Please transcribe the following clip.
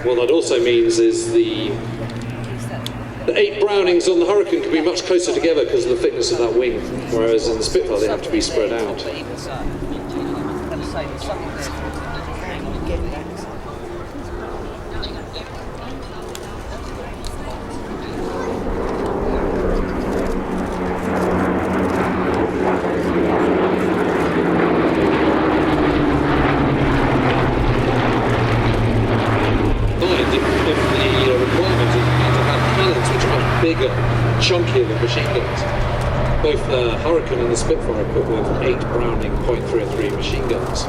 What that also means is the 8 Brownings on the Hurricane can be much closer together because of the thickness of that wing, whereas in the Spitfire they have to be spread out. Bigger, chunkier than machine guns. Both the Hurricane and the Spitfire are equipped with 8 Browning .303 machine guns.